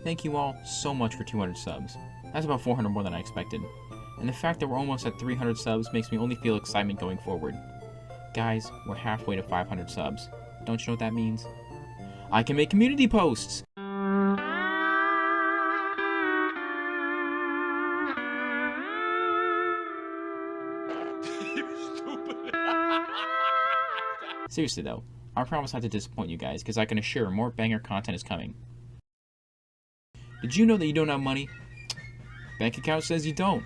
Thank you all so much for 200 subs. That's about 400 more than I expected. And the fact that we're almost at 300 subs makes me only feel excitement going forward. Guys, we're halfway to 500 subs. Don't you know what that means? I can make community posts! Seriously though, I promise not to disappoint you guys, because I can assure more banger content is coming. Did you know that you don't have money? Bank account says you don't.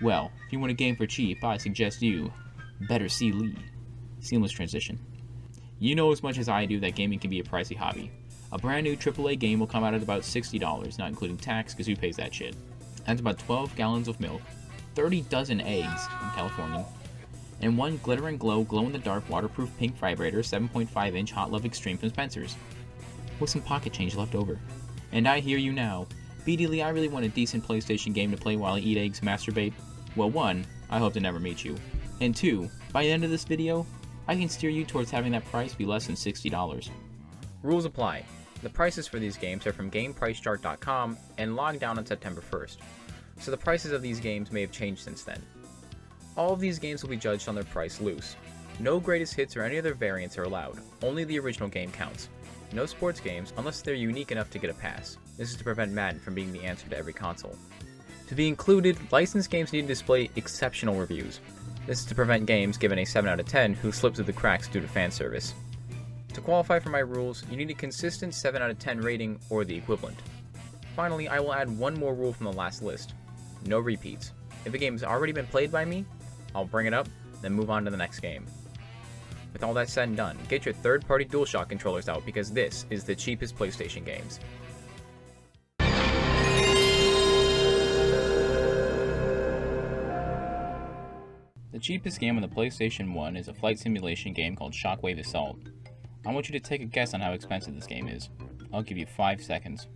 Well, if you want a game for cheap, I suggest you better see Lee. Seamless transition. You know as much as I do that gaming can be a pricey hobby. A brand new AAA game will come out at about $60, not including tax, because who pays that shit? That's about 12 gallons of milk, 30 dozen eggs in California, and one glitter and glow, glow-in-the-dark, waterproof pink vibrator 7.5-inch Hot Love Extreme from Spencer's, with some pocket change left over. And I hear you now. BD Lee, I really want a decent PlayStation game to play while I eat eggs, masturbate. Well, 1, I hope to never meet you. And 2, by the end of this video, I can steer you towards having that price be less than $60. Rules apply. The prices for these games are from GamePriceChart.com and logged down on September 1st, so the prices of these games may have changed since then. All of these games will be judged on their price loose. No greatest hits or any other variants are allowed, only the original game counts. No sports games unless they're unique enough to get a pass. This is to prevent Madden from being the answer to every console. To be included, licensed games need to display exceptional reviews. This is to prevent games given a 7 out of 10 who slip through the cracks due to fan service. To qualify for my rules, you need a consistent 7 out of 10 rating or the equivalent. Finally, I will add one more rule from the last list. No repeats. If a game has already been played by me, I'll bring it up, then move on to the next game. With all that said and done, get your third-party DualShock controllers out because this is the cheapest PlayStation games. The cheapest game on the PlayStation 1 is a flight simulation game called Shockwave Assault. I want you to take a guess on how expensive this game is. I'll give you 5 seconds.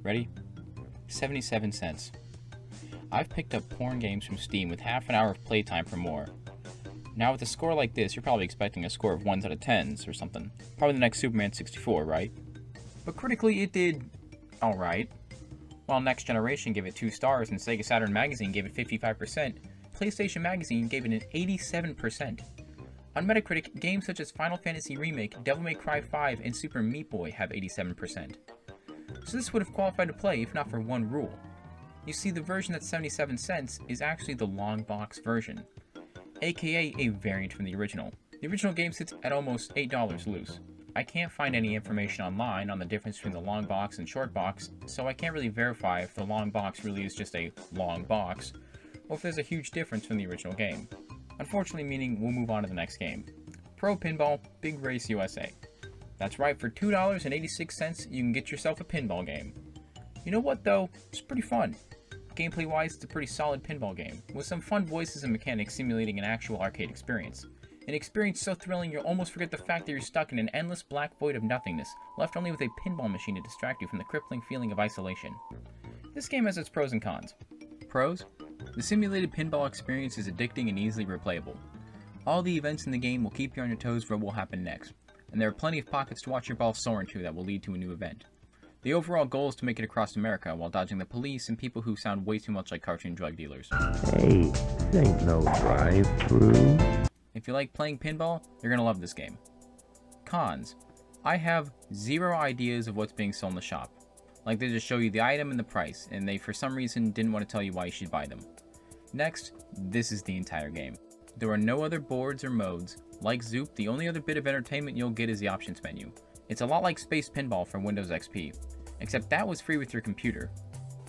Ready? 77 cents. I've picked up porn games from Steam with half an hour of playtime for more. Now with a score like this, you're probably expecting a score of 1s out of 10s or something. Probably the next Superman 64, right? But critically it did alright. While Next Generation gave it 2 stars and Sega Saturn Magazine gave it 55%, PlayStation Magazine gave it an 87%. On Metacritic, games such as Final Fantasy Remake, Devil May Cry 5, and Super Meat Boy have 87%. So this would have qualified to play if not for one rule. You see, the version that's 77 cents is actually the long box version, aka a variant from the original. The original game sits at almost $8 loose. I can't find any information online on the difference between the long box and short box, so I can't really verify if the long box really is just a long box, or if there's a huge difference from the original game. Unfortunately, meaning we'll move on to the next game. Pro Pinball Big Race USA. That's right, for $2.86 you can get yourself a pinball game. You know what though? It's pretty fun. Gameplay wise, it's a pretty solid pinball game, with some fun voices and mechanics simulating an actual arcade experience. An experience so thrilling you'll almost forget the fact that you're stuck in an endless black void of nothingness, left only with a pinball machine to distract you from the crippling feeling of isolation. This game has its pros and cons. Pros? The simulated pinball experience is addicting and easily replayable. All the events in the game will keep you on your toes for what will happen next, and there are plenty of pockets to watch your ball soar into that will lead to a new event. The overall goal is to make it across America while dodging the police and people who sound way too much like cartoon drug dealers. Hey, this ain't no drive-through. If you like playing pinball, you're gonna love this game. Cons. I have zero ideas of what's being sold in the shop. Like they just show you the item and the price, and they for some reason didn't want to tell you why you should buy them. Next, this is the entire game. There are no other boards or modes. Like Zoop, the only other bit of entertainment you'll get is the options menu. It's a lot like Space Pinball from Windows XP, except that was free with your computer.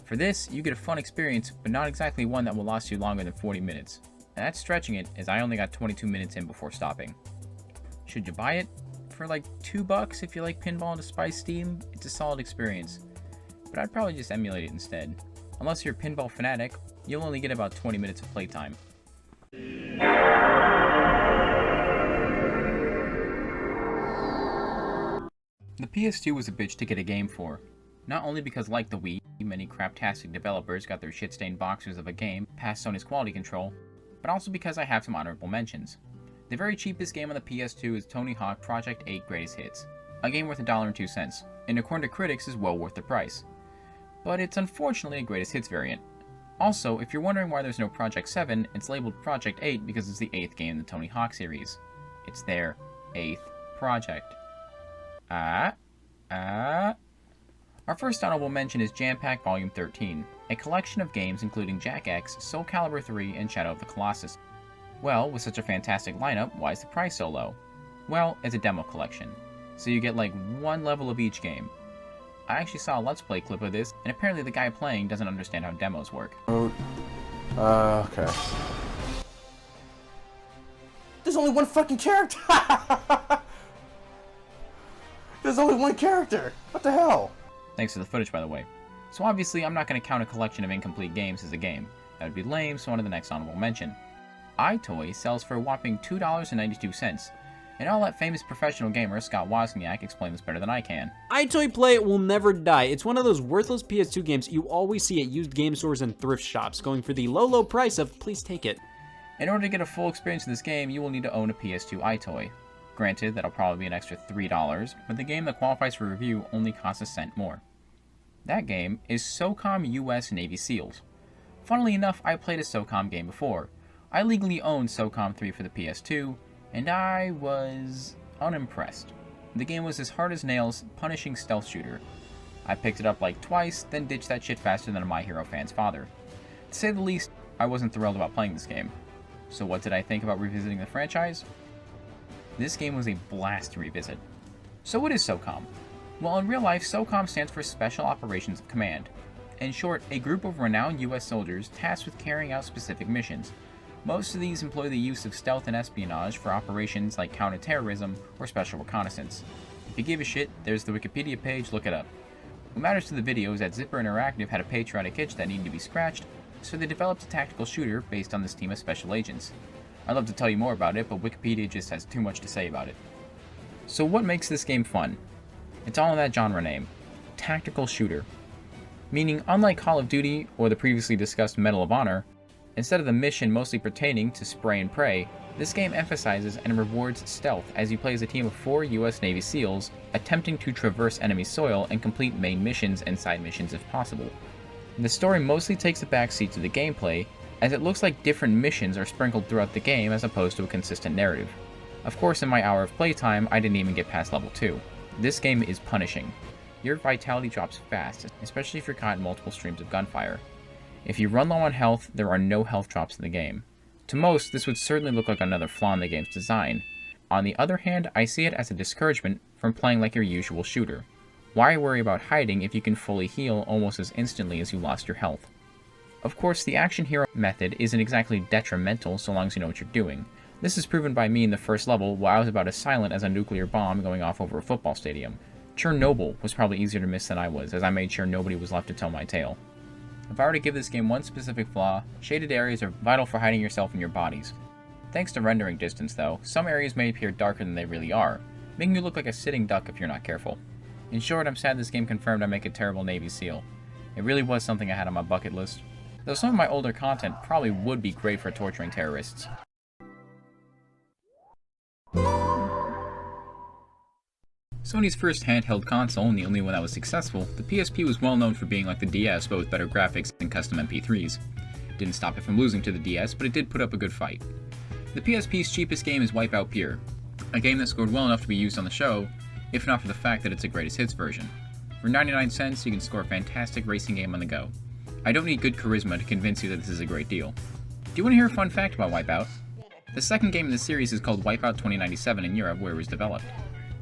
For this, you get a fun experience, but not exactly one that will last you longer than 40 minutes. And that's stretching it, as I only got 22 minutes in before stopping. Should you buy it? For like $2 if you like pinball and despise Steam, it's a solid experience. But I'd probably just emulate it instead. Unless you're a pinball fanatic, you'll only get about 20 minutes of playtime. The PS2 was a bitch to get a game for. Not only because, like the Wii, many craptastic developers got their shit-stained boxers of a game past Sony's quality control, but also because I have some honorable mentions. The very cheapest game on the PS2 is Tony Hawk Project 8 Greatest Hits, a game worth $1.02, and according to critics is well worth the price. But it's unfortunately a Greatest Hits variant. Also, if you're wondering why there's no Project 7, it's labeled Project 8 because it's the 8th game in the Tony Hawk series. It's their 8th project. Our first honorable mention is Jam Pack Volume 13, a collection of games including Jak X, Soul Calibur 3, and Shadow of the Colossus. Well, with such a fantastic lineup, why is the price so low? Well, it's a demo collection, so you get like one level of each game. I actually saw a Let's Play clip of this, and apparently the guy playing doesn't understand how demos work. Okay. There's only one fucking character! There's only one character! What the hell? Thanks for the footage, by the way. So obviously, I'm not going to count a collection of incomplete games as a game. That would be lame, so on to the next honorable mention. iToy sells for a whopping $2.92. And I'll let famous professional gamer Scott Wozniak explain this better than I can. iToy Play will never die. It's one of those worthless PS2 games you always see at used game stores and thrift shops, going for the low, low price of please take it. In order to get a full experience of this game, you will need to own a PS2 iToy. Granted, that'll probably be an extra $3, but the game that qualifies for review only costs a cent more. That game is SOCOM US Navy SEALs. Funnily enough, I played a SOCOM game before. I legally owned SOCOM 3 for the PS2, and I was unimpressed. The game was as hard as nails, punishing stealth shooter. I picked it up like twice, then ditched that shit faster than a My Hero fan's father. To say the least, I wasn't thrilled about playing this game. So what did I think about revisiting the franchise? This game was a blast to revisit. So what is SOCOM? Well, in real life, SOCOM stands for Special Operations of Command. In short, a group of renowned US soldiers tasked with carrying out specific missions. Most of these employ the use of stealth and espionage for operations like counterterrorism or special reconnaissance. If you give a shit, there's the Wikipedia page, look it up. What matters to the video is that Zipper Interactive had a patriotic itch that needed to be scratched, so they developed a tactical shooter based on this team of special agents. I'd love to tell you more about it, but Wikipedia just has too much to say about it. So what makes this game fun? It's all in that genre name, tactical shooter. Meaning, unlike Call of Duty or the previously discussed Medal of Honor, instead of the mission mostly pertaining to spray and pray, this game emphasizes and rewards stealth as you play as a team of 4 US Navy SEALs attempting to traverse enemy soil and complete main missions and side missions if possible. The story mostly takes a backseat to the gameplay, as it looks like different missions are sprinkled throughout the game as opposed to a consistent narrative. Of course, in my hour of playtime, I didn't even get past level 2. This game is punishing. Your vitality drops fast, especially if you're caught in multiple streams of gunfire. If you run low on health, there are no health drops in the game. To most, this would certainly look like another flaw in the game's design. On the other hand, I see it as a discouragement from playing like your usual shooter. Why worry about hiding if you can fully heal almost as instantly as you lost your health? Of course, the action hero method isn't exactly detrimental so long as you know what you're doing. This is proven by me in the first level while I was about as silent as a nuclear bomb going off over a football stadium. Chernobyl was probably easier to miss than I was, as I made sure nobody was left to tell my tale. If I were to give this game one specific flaw, shaded areas are vital for hiding yourself and your bodies. Thanks to rendering distance though, some areas may appear darker than they really are, making you look like a sitting duck if you're not careful. In short, I'm sad this game confirmed I make a terrible Navy SEAL. It really was something I had on my bucket list, though some of my older content probably would be great for torturing terrorists. Sony's first handheld console, and the only one that was successful, the PSP was well known for being like the DS but with better graphics and custom MP3s. Didn't stop it from losing to the DS, but it did put up a good fight. The PSP's cheapest game is Wipeout Pure, a game that scored well enough to be used on the show, if not for the fact that it's a greatest hits version. For 99 cents, you can score a fantastic racing game on the go. I don't need good charisma to convince you that this is a great deal. Do you want to hear a fun fact about Wipeout? The second game in the series is called Wipeout 2097 in Europe, where it was developed,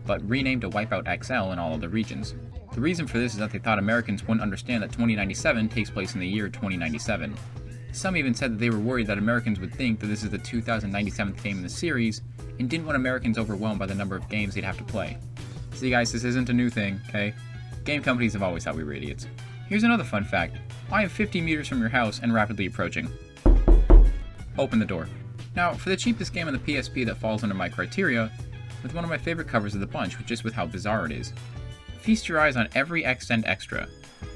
but renamed to Wipeout XL in all other regions. The reason for this is that they thought Americans wouldn't understand that 2097 takes place in the year 2097. Some even said that they were worried that Americans would think that this is the 2097th game in the series, and didn't want Americans overwhelmed by the number of games they'd have to play. See guys, this isn't a new thing, okay? Game companies have always thought we were idiots. Here's another fun fact. I am 50 meters from your house and rapidly approaching. Open the door. Now, for the cheapest game on the PSP that falls under my criteria, with one of my favorite covers of the bunch, just with how bizarre it is. Feast your eyes on every Extend Extra.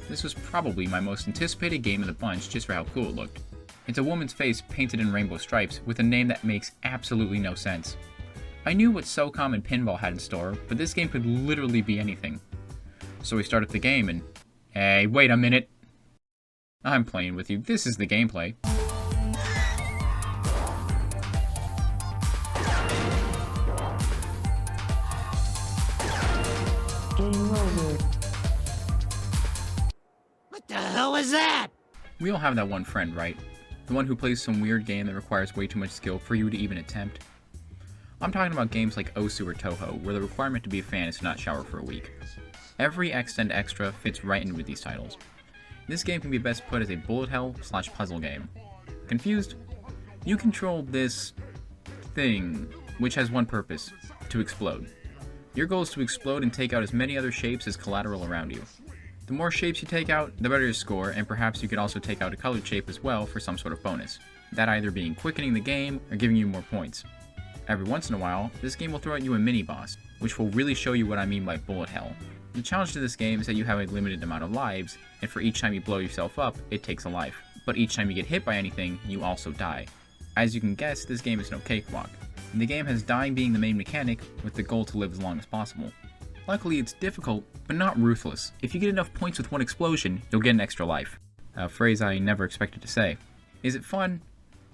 This was probably my most anticipated game of the bunch just for how cool it looked. It's a woman's face painted in rainbow stripes with a name that makes absolutely no sense. I knew what SOCOM and Pinball had in store, but this game could literally be anything. So we started the game and... Hey, wait a minute! I'm playing with you. This is the gameplay. What the hell was that? We all have that one friend, right? The one who plays some weird game that requires way too much skill for you to even attempt. I'm talking about games like Osu or Toho, where the requirement to be a fan is to not shower for a week. Every Extend Extra fits right in with these titles. This game can be best put as a bullet hell / puzzle game. Confused? You control this... thing, which has one purpose: to explode. Your goal is to explode and take out as many other shapes as collateral around you. The more shapes you take out, the better your score, and perhaps you could also take out a colored shape as well for some sort of bonus. That either being quickening the game or giving you more points. Every once in a while, this game will throw at you a mini-boss, which will really show you what I mean by bullet hell. The challenge to this game is that you have a limited amount of lives, and for each time you blow yourself up, it takes a life. But each time you get hit by anything, you also die. As you can guess, this game is no cakewalk. The game has dying being the main mechanic, with the goal to live as long as possible. Luckily, it's difficult, but not ruthless. If you get enough points with one explosion, you'll get an extra life. A phrase I never expected to say. Is it fun?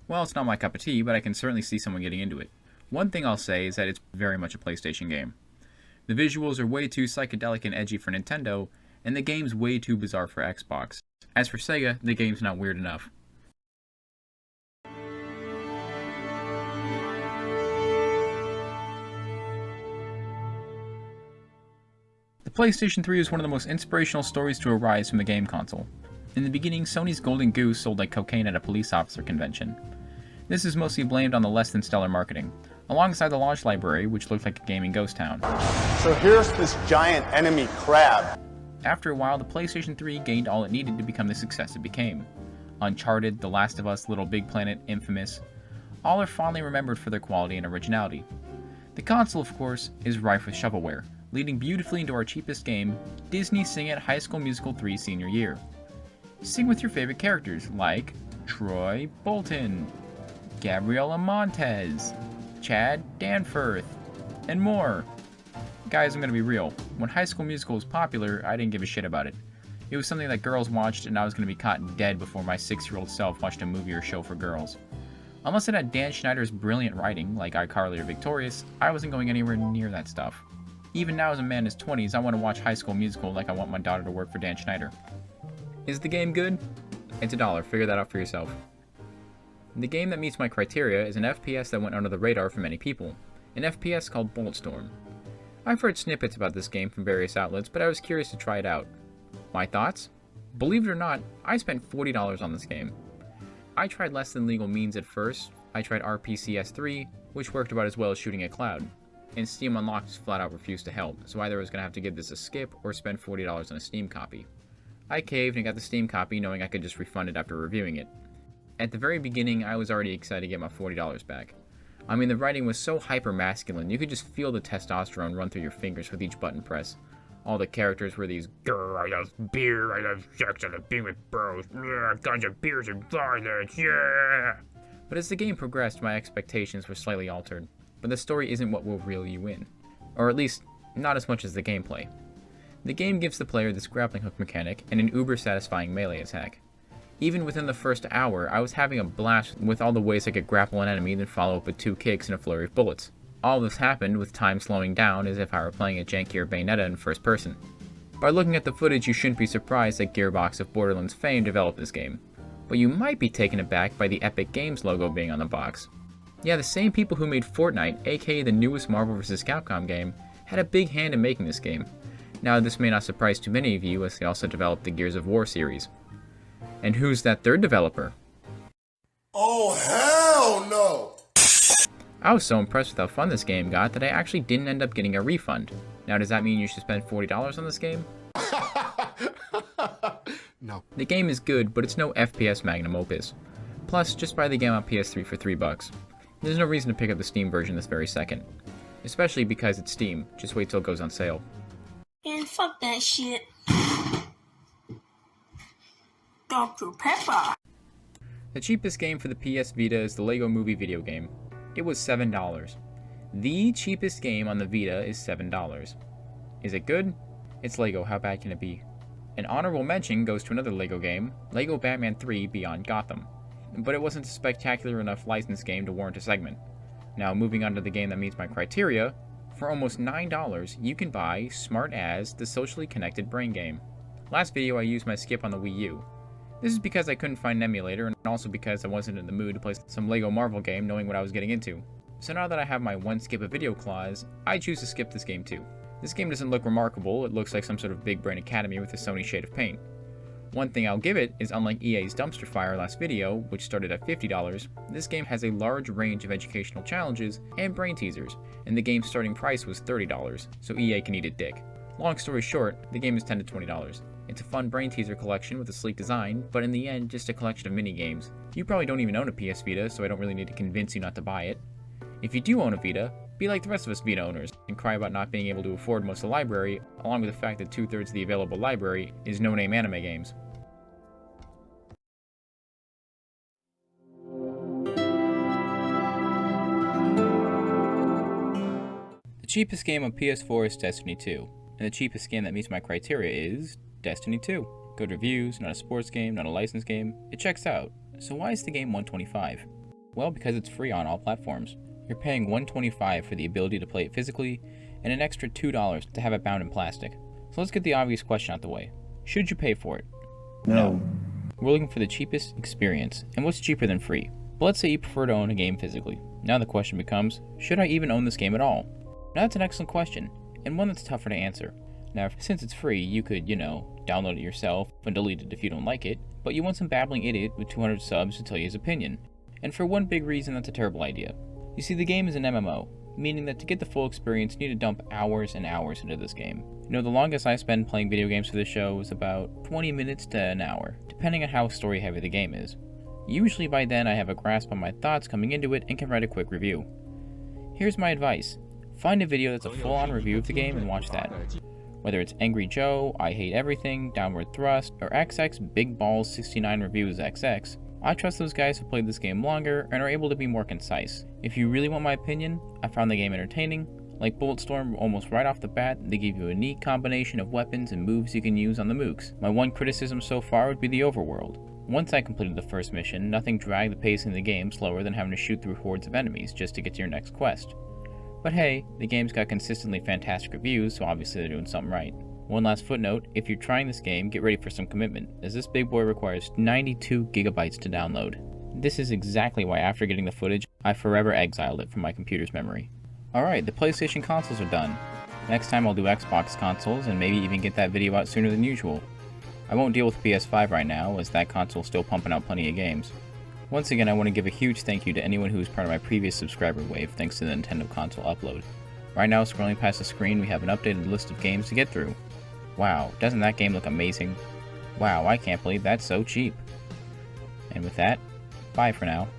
Well, it's not my cup of tea, but I can certainly see someone getting into it. One thing I'll say is that it's very much a PlayStation game. The visuals are way too psychedelic and edgy for Nintendo, and the game's way too bizarre for Xbox. As for Sega, the game's not weird enough. The PlayStation 3 is one of the most inspirational stories to arise from the game console. In the beginning, Sony's Golden Goose sold like cocaine at a police officer convention. This is mostly blamed on the less than stellar marketing, alongside the launch library, which looked like a gaming ghost town. So here's this giant enemy crab. After a while, the PlayStation 3 gained all it needed to become the success it became. Uncharted, The Last of Us, Little Big Planet, Infamous, all are fondly remembered for their quality and originality. The console, of course, is rife with shovelware, leading beautifully into our cheapest game, Disney Sing It High School Musical 3 Senior Year. Sing with your favorite characters like Troy Bolton, Gabriella Montez, Chad Danforth, and more. Guys, I'm gonna be real. When High School Musical was popular, I didn't give a shit about it. It was something that girls watched, and I was gonna be caught dead before my 6-year-old self watched a movie or show for girls. Unless it had Dan Schneider's brilliant writing, like iCarly or Victorious, I wasn't going anywhere near that stuff. Even now as a man in his 20s, I want to watch High School Musical like I want my daughter to work for Dan Schneider. Is the game good? It's $1, figure that out for yourself. The game that meets my criteria is an FPS that went under the radar for many people, an FPS called Bulletstorm. I've heard snippets about this game from various outlets, but I was curious to try it out. My thoughts? Believe it or not, I spent $40 on this game. I tried less than legal means at first. I tried RPCS3, which worked about as well as shooting a cloud. And Steam Unlocked just flat out refused to help, so either I was going to have to give this a skip or spend $40 on a Steam copy. I caved and got the Steam copy knowing I could just refund it after reviewing it. At the very beginning, I was already excited to get my $40 back. I mean, the writing was so hyper-masculine, you could just feel the testosterone run through your fingers with each button press. All the characters were these, "Grr, I love beer, I love sex, I love being with bros, guns and beers and violence, yeah!" But as the game progressed, my expectations were slightly altered. But the story isn't what will reel you in. Or at least, not as much as the gameplay. The game gives the player this grappling hook mechanic and an uber-satisfying melee attack. Even within the first hour, I was having a blast with all the ways I could grapple an enemy then follow up with 2 kicks and a flurry of bullets. All this happened with time slowing down as if I were playing a jankier Bayonetta in first person. By looking at the footage, you shouldn't be surprised that Gearbox of Borderlands fame developed this game. But you might be taken aback by the Epic Games logo being on the box. Yeah, the same people who made Fortnite, aka the newest Marvel vs. Capcom game, had a big hand in making this game. Now, this may not surprise too many of you, as they also developed the Gears of War series. And who's that third developer? Oh, hell no! I was so impressed with how fun this game got that I actually didn't end up getting a refund. Now, does that mean you should spend $40 on this game? No. The game is good, but it's no FPS magnum opus. Plus, just buy the game on PS3 for $3. There's no reason to pick up the Steam version this very second. Especially because it's Steam, just wait till it goes on sale. And fuck that shit. Dr. Pepper. The cheapest game for the PS Vita is the Lego Movie video game. It was $7. The cheapest game on the Vita is $7. Is it good? It's Lego, how bad can it be? An honorable mention goes to another Lego game, Lego Batman 3 Beyond Gotham. But it wasn't a spectacular enough licensed game to warrant a segment. Now moving on to the game that meets my criteria, for almost $9 you can buy Smart As, the socially connected brain game. Last video I used my skip on the Wii U. This is because I couldn't find an emulator and also because I wasn't in the mood to play some Lego Marvel game knowing what I was getting into. So now that I have my one skip a video clause, I choose to skip this game too. This game doesn't look remarkable, it looks like some sort of big brain academy with a Sony shade of paint. One thing I'll give it is unlike EA's dumpster fire last video, which started at $50, this game has a large range of educational challenges and brain teasers, and the game's starting price was $30, so EA can eat a dick. Long story short, the game is $10 to $20. It's a fun brain teaser collection with a sleek design, but in the end, just a collection of mini-games. You probably don't even own a PS Vita, so I don't really need to convince you not to buy it. If you do own a Vita, be like the rest of us Vita owners, and cry about not being able to afford most of the library, along with the fact that 2/3 of the available library is no-name anime games. The cheapest game on PS4 is Destiny 2, and the cheapest game that meets my criteria is Destiny 2. Good reviews, not a sports game, not a licensed game, it checks out. So why is the game $125? Well, because it's free on all platforms. You're paying $125 for the ability to play it physically, and an extra $2 to have it bound in plastic. So let's get the obvious question out the way. Should you pay for it? No. We're looking for the cheapest experience, and what's cheaper than free? But let's say you prefer to own a game physically. Now the question becomes, should I even own this game at all? Now that's an excellent question, and one that's tougher to answer. Now, since it's free, you could, download it yourself and delete it if you don't like it, but you want some babbling idiot with 200 subs to tell you his opinion. And for one big reason, that's a terrible idea. You see, the game is an MMO, meaning that to get the full experience, you need to dump hours and hours into this game. The longest I spend playing video games for this show is about 20 minutes to an hour, depending on how story heavy the game is. Usually by then I have a grasp on my thoughts coming into it and can write a quick review. Here's my advice. Find a video that's a full-on review of the game and watch that. Whether it's Angry Joe, I Hate Everything, Downward Thrust, or XX Big Balls 69 Reviews XX, I trust those guys who played this game longer and are able to be more concise. If you really want my opinion, I found the game entertaining. Like Bulletstorm, almost right off the bat, they give you a neat combination of weapons and moves you can use on the mooks. My one criticism so far would be the overworld. Once I completed the first mission, nothing dragged the pace in the game slower than having to shoot through hordes of enemies just to get to your next quest. But hey, the game's got consistently fantastic reviews, so obviously they're doing something right. One last footnote, if you're trying this game, get ready for some commitment, as this big boy requires 92 gigabytes to download. This is exactly why after getting the footage, I forever exiled it from my computer's memory. Alright, the PlayStation consoles are done. Next time I'll do Xbox consoles and maybe even get that video out sooner than usual. I won't deal with PS5 right now, as that console's still pumping out plenty of games. Once again, I want to give a huge thank you to anyone who was part of my previous subscriber wave thanks to the Nintendo console upload. Right now, scrolling past the screen, we have an updated list of games to get through. Wow, doesn't that game look amazing? Wow, I can't believe that's so cheap. And with that, bye for now.